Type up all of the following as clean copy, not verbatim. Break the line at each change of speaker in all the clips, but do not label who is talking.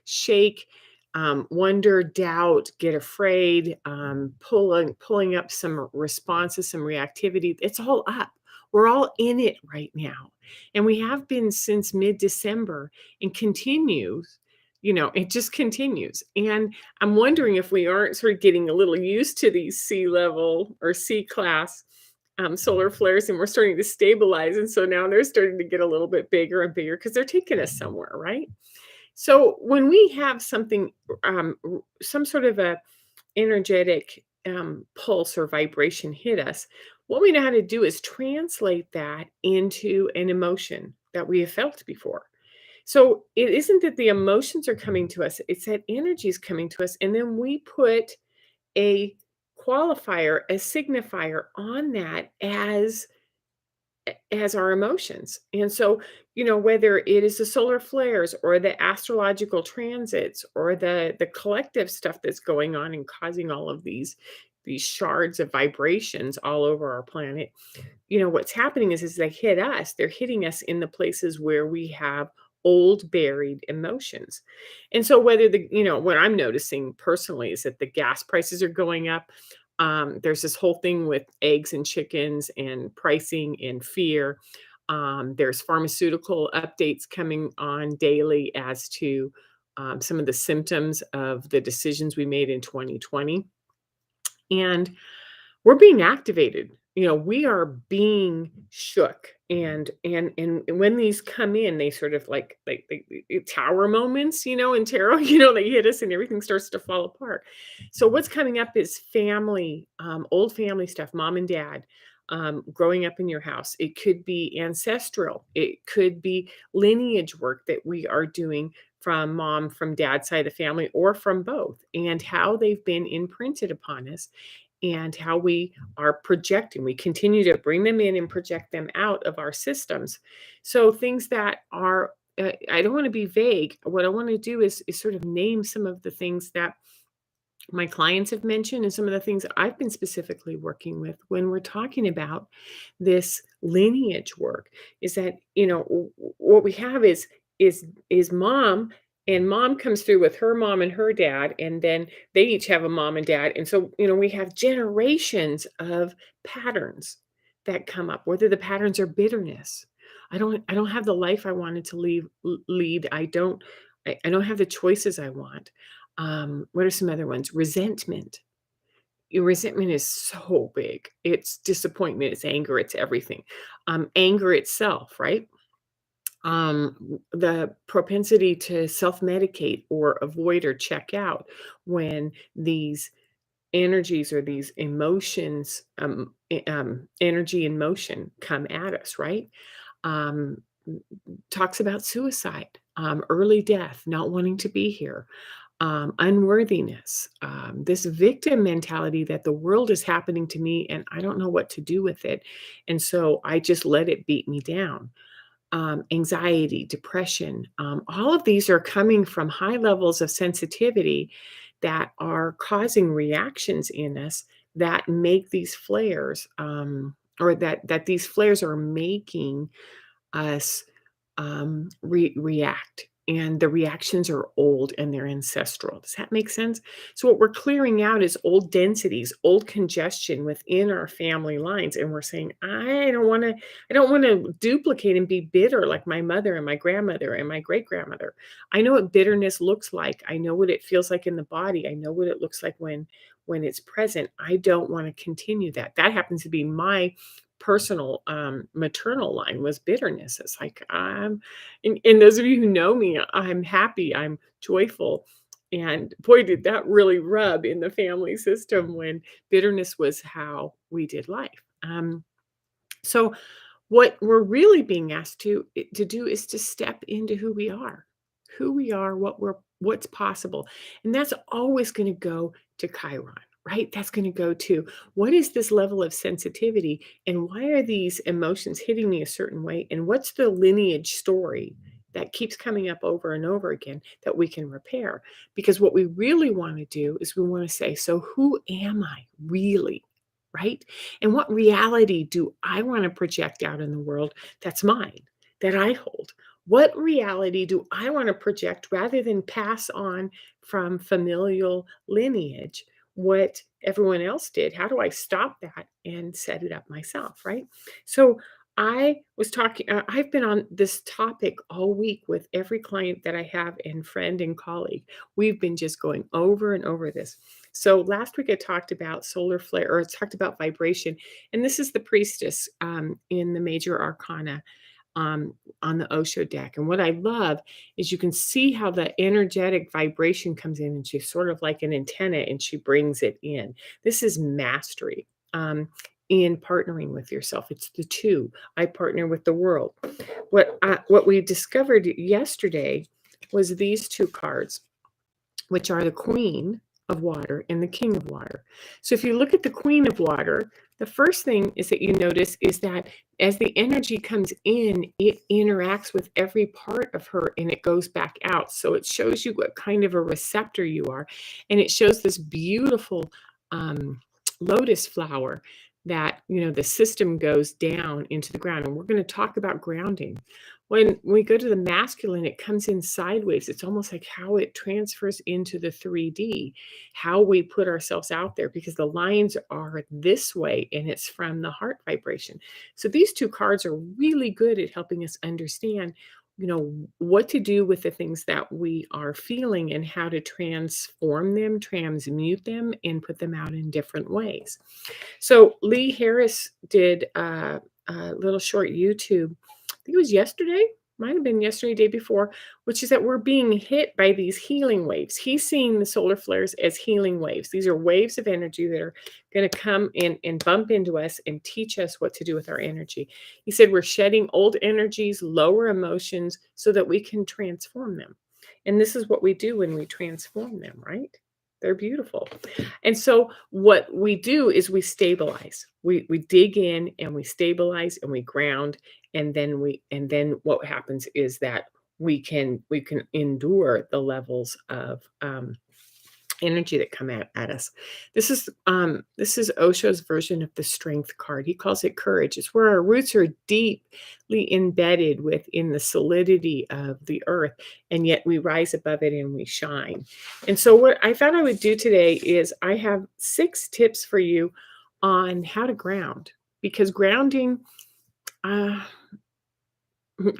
shake, wonder, doubt, get afraid, pulling up some responses, some reactivity. It's all up. We're all in it right now. And we have been since mid-December and continues. It just continues. And I'm wondering if we aren't sort of getting a little used to these C level or C class solar flares, and we're starting to stabilize. And so now they're starting to get a little bit bigger and bigger because they're taking us somewhere, right? So when we have something, some sort of a energetic pulse or vibration hit us, what we know how to do is translate that into an emotion that we have felt before. So it isn't that the emotions are coming to us, it's that energy is coming to us. And then we put a qualifier, a signifier on that as our emotions. And so, whether it is the solar flares or the astrological transits or the collective stuff that's going on and causing all of these shards of vibrations all over our planet, what's happening is they hit us, they're hitting us in the places where we have old buried emotions. And so whether what I'm noticing personally is that the gas prices are going up. There's this whole thing with eggs and chickens and pricing and fear. There's pharmaceutical updates coming on daily as to some of the symptoms of the decisions we made in 2020. And we're being activated. We are being shook. And when these come in, they sort of like tower moments, in tarot, they hit us and everything starts to fall apart. So what's coming up is family, old family stuff, mom and dad, growing up in your house. It could be ancestral. It could be lineage work that we are doing from dad's side of the family, or from both, and how they've been imprinted upon us and how we are projecting. We continue to bring them in and project them out of our systems. So things that are, I don't want to be vague. What I want to do is sort of name some of the things that my clients have mentioned and some of the things that I've been specifically working with when we're talking about this lineage work. Is that, what we have is mom, and mom comes through with her mom and her dad, and then they each have a mom and dad. And so, we have generations of patterns that come up, whether the patterns are bitterness. I don't have the life I wanted to lead. I don't have the choices I want. What are some other ones? Resentment. Your resentment is so big. It's disappointment, it's anger, it's everything. Anger itself, right? The propensity to self-medicate or avoid or check out when these energies or these emotions, energy and motion come at us, right? Um, Talks about suicide, early death, not wanting to be here, unworthiness, this victim mentality that the world is happening to me and I don't know what to do with it. And so I just let it beat me down. Anxiety, depression, all of these are coming from high levels of sensitivity that are causing reactions in us that make these flares, or that these flares are making us react. And the reactions are old and they're ancestral. Does that make sense? So what we're clearing out is old densities, old congestion within our family lines. And we're saying, I don't want to duplicate and be bitter like my mother and my grandmother and my great grandmother. I know what bitterness looks like. I know what it feels like in the body. I know what it looks like when it's present. I don't want to continue that. That happens to be my personal maternal line, was bitterness. It's like, and those of you who know me, I'm happy, I'm joyful. And boy, did that really rub in the family system when bitterness was how we did life. So what we're really being asked to do is to step into who we are, what's possible. And that's always going to go to Chiron, right? That's going to go to, what is this level of sensitivity and why are these emotions hitting me a certain way? And what's the lineage story that keeps coming up over and over again that we can repair? Because what we really want to do is we want to say, so who am I really? Right? And what reality do I want to project out in the world that's mine, that I hold? What reality do I want to project rather than pass on from familial lineage what everyone else did? How do I stop that and set it up myself, right? So I've been on this topic all week with every client that I have and friend and colleague. We've been just going over and over this. So last week I talked about solar flare, or I talked about vibration, and this is the priestess in the major arcana um, on the Osho deck. And what I love is you can see how the energetic vibration comes in, and she's sort of like an antenna and she brings it in. This is mastery. In partnering with yourself, it's the two. I partner with the world. What we discovered yesterday was these two cards, which are the Queen of Water and the King of Water. So if you look at the Queen of Water, the first thing is that you notice is that as the energy comes in, it interacts with every part of her and it goes back out. So it shows you what kind of a receptor you are. And it shows this beautiful um, lotus flower that, the system goes down into the ground. And we're going to talk about grounding. When we go to the masculine, it comes in sideways. It's almost like how it transfers into the 3D, how we put ourselves out there, because the lines are this way and it's from the heart vibration. So these two cards are really good at helping us understand, what to do with the things that we are feeling and how to transform them, transmute them, and put them out in different ways. So Lee Harris did a little short YouTube, I think it was yesterday, might have been yesterday, day before, which is that we're being hit by these healing waves. He's seeing the solar flares as healing waves. These are waves of energy that are going to come in and bump into us and teach us what to do with our energy. He said we're shedding old energies, lower emotions, so that we can transform them. And this is what we do when we transform them, right? They're beautiful. And so what we do is we stabilize. We dig in and we stabilize and we ground, and then what happens is that we can endure the levels of energy that come at us. This is Osho's version of the strength card. He calls it courage. It's where our roots are deeply embedded within the solidity of the earth, and yet we rise above it and we shine. And so what I thought I would do today is I have 6 tips for you on how to ground, because uh,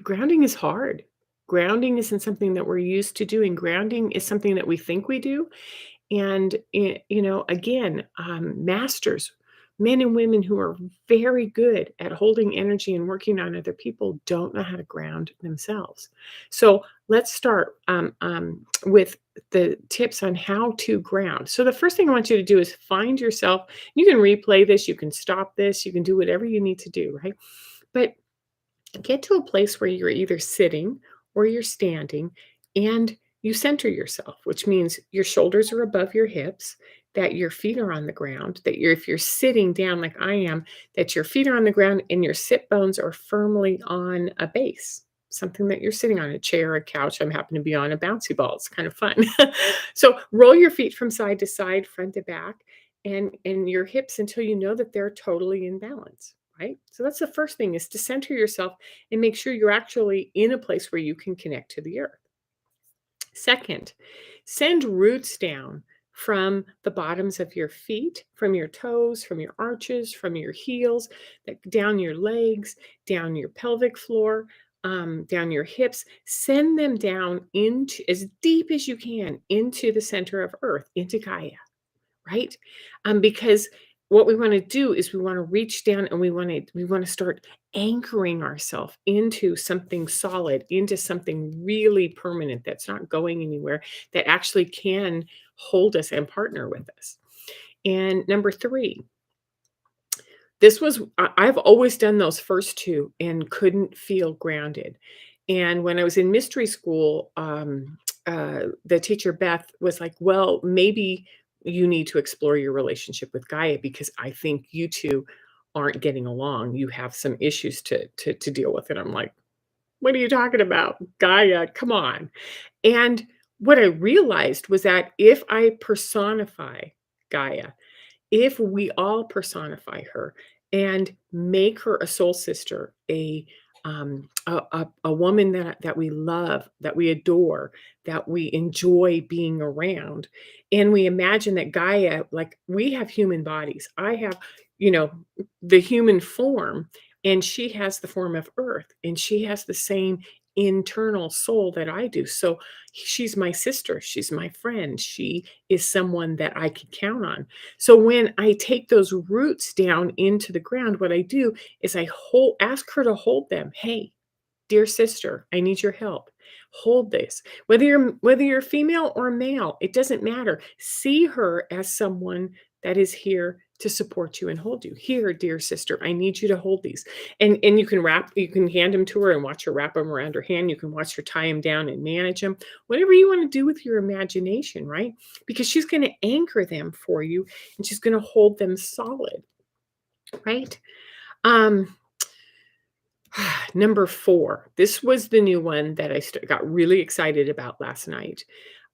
grounding is hard. Grounding isn't something that we're used to doing. Grounding is something that we think we do, and, again, masters, men and women who are very good at holding energy and working on other people don't know how to ground themselves. So let's start with the tips on how to ground. So the first thing I want you to do is find yourself. You can replay this, you can stop this, you can do whatever you need to do, right? But get to a place where you're either sitting or you're standing and you center yourself, which means your shoulders are above your hips, that your feet are on the ground, that if you're sitting down like I am, that your feet are on the ground and your sit bones are firmly on a base, something that you're sitting on, a chair, a couch. I'm happen to be on a bouncy ball. It's kind of fun. So roll your feet from side to side, front to back, and your hips until you know that they're totally in balance. Right? So that's the first thing, is to center yourself and make sure you're actually in a place where you can connect to the earth. Second, send roots down from the bottoms of your feet, from your toes, from your arches, from your heels, down your legs, down your pelvic floor, down your hips. Send them down into as deep as you can into the center of earth, into Gaia, right? Because what we want to do is we want to reach down and we want to start anchoring ourselves into something solid, into something really permanent that's not going anywhere, that actually can hold us and partner with us. And number 3, I've always done those first 2 and couldn't feel grounded. And when I was in mystery school, the teacher, Beth, was like, "Well, maybe you need to explore your relationship with Gaia, because I think you 2 aren't getting along. You have some issues to deal with." And I'm like, "What are you talking about? Gaia, come on." And what I realized was that if I personify Gaia, if we all personify her and make her a soul sister, a woman that we love, that we adore, that we enjoy being around, and we imagine that Gaia, like we have human bodies. I have, you know, the human form, and she has the form of Earth, and she has the same internal soul that I do. So she's my sister, she's my friend, she is someone that I can count on. So when I take those roots down into the ground, what I do is I hold ask her to hold them. Hey, dear sister, I need your help. Hold this. Whether you're female or male, it doesn't matter. See her as someone that is here to support you and hold you. Here, dear sister, I need you to hold these. And you can hand them to her and watch her wrap them around her hand. You can watch her tie them down and manage them. Whatever you want to do with your imagination, right? Because she's going to anchor them for you and she's going to hold them solid, right? Um Number 4. This was the new one that got really excited about last night.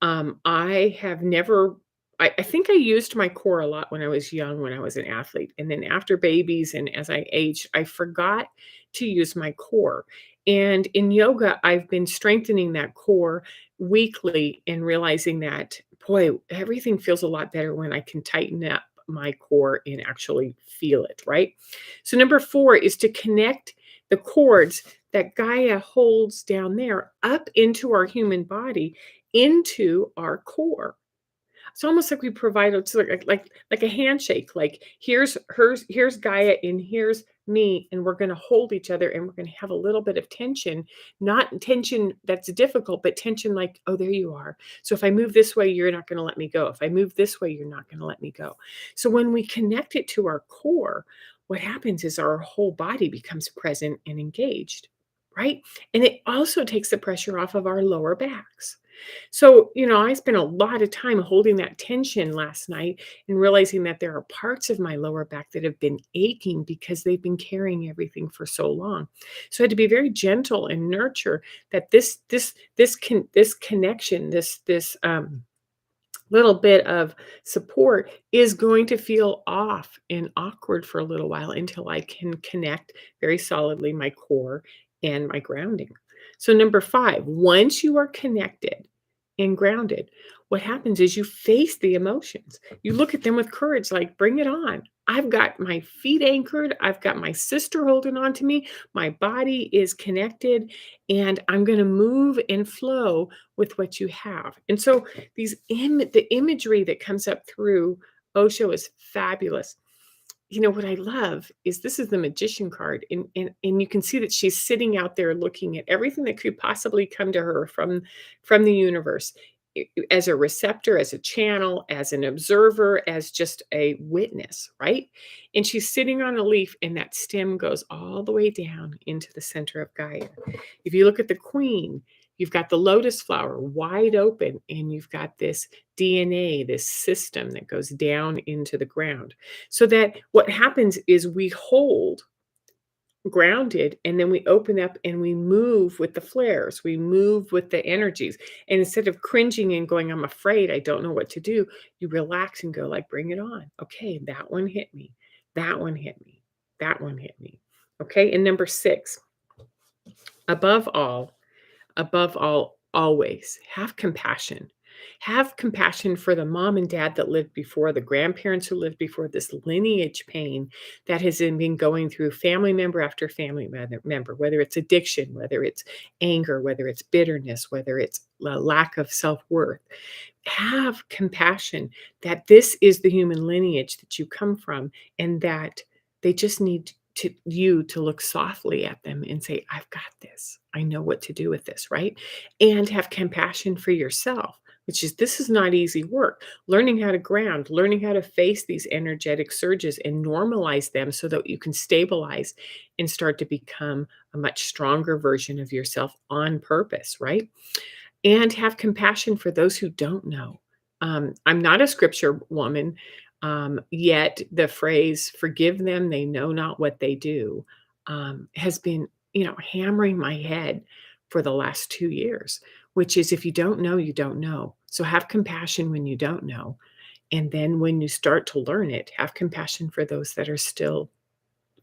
I have never I think I used my core a lot when I was young, when I was an athlete, and then after babies and as I aged, I forgot to use my core. And in yoga, I've been strengthening that core weekly and realizing that, boy, everything feels a lot better when I can tighten up my core and actually feel it, right? So number 4 is to connect the cords that Gaia holds down there up into our human body, into our core. It's almost like we provide it's like a handshake. Like here's Gaia and here's me, and we're going to hold each other, and we're going to have a little bit of tension, not tension that's difficult, but tension like, oh, there you are. So if I move this way, you're not going to let me go. If I move this way, you're not going to let me go. So when we connect it to our core, what happens is our whole body becomes present and engaged, right? And it also takes the pressure off of our lower backs. So, I spent a lot of time holding that tension last night and realizing that there are parts of my lower back that have been aching because they've been carrying everything for so long. So I had to be very gentle and nurture that this connection, this little bit of support is going to feel off and awkward for a little while until I can connect very solidly my core and my grounding. So, number 5, once you are connected and grounded, what happens is you face the emotions. You look at them with courage, like, bring it on. I've got my feet anchored. I've got my sister holding on to me. My body is connected, and I'm going to move and flow with what you have. And so, the imagery that comes up through Osho is fabulous. What I love is this is the magician card, and you can see that she's sitting out there looking at everything that could possibly come to her from the universe, as a receptor, as a channel, as an observer, as just a witness, right? And she's sitting on a leaf, and that stem goes all the way down into the center of Gaia. If you look at the queen, you've got the lotus flower wide open, and you've got this DNA, this system that goes down into the ground. So that what happens is we hold grounded, and then we open up and we move with the flares, we move with the energies, and instead of cringing and going, I'm afraid, I don't know what to do, you relax and go, like, bring it on. Okay, that one hit me, that one hit me, that one hit me. Okay, and number 6, above all, always have compassion. Have compassion for the mom and dad that lived before, the grandparents who lived before, this lineage pain that has been going through family member after family member, whether it's addiction, whether it's anger, whether it's bitterness, whether it's a lack of self-worth. Have compassion that this is the human lineage that you come from, and that they just need you to look softly at them and say, I've got this. I know what to do with this, right? And have compassion for yourself, which is this is not easy work. Learning how to ground, learning how to face these energetic surges and normalize them so that you can stabilize and start to become a much stronger version of yourself on purpose, right? And have compassion for those who don't know. I'm not a scripture woman, yet the phrase, forgive them, they know not what they do, has been, hammering my head for the last 2 years, which is if you don't know, you don't know. So have compassion when you don't know. And then when you start to learn it, have compassion for those that are still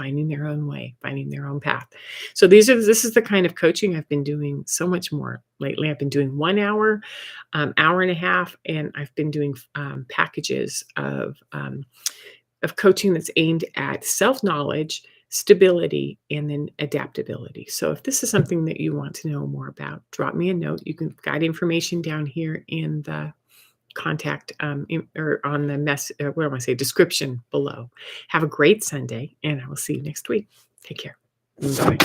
finding their own way, finding their own path. So this is the kind of coaching I've been doing so much more lately. I've been doing 1 hour, hour and a half, and I've been doing packages of coaching that's aimed at self-knowledge, stability, and then adaptability. So if this is something that you want to know more about, drop me a note. You can got information down here in the contact or on the what do I want to say, description below. Have a great Sunday, and I will see you next week. Take care. Bye.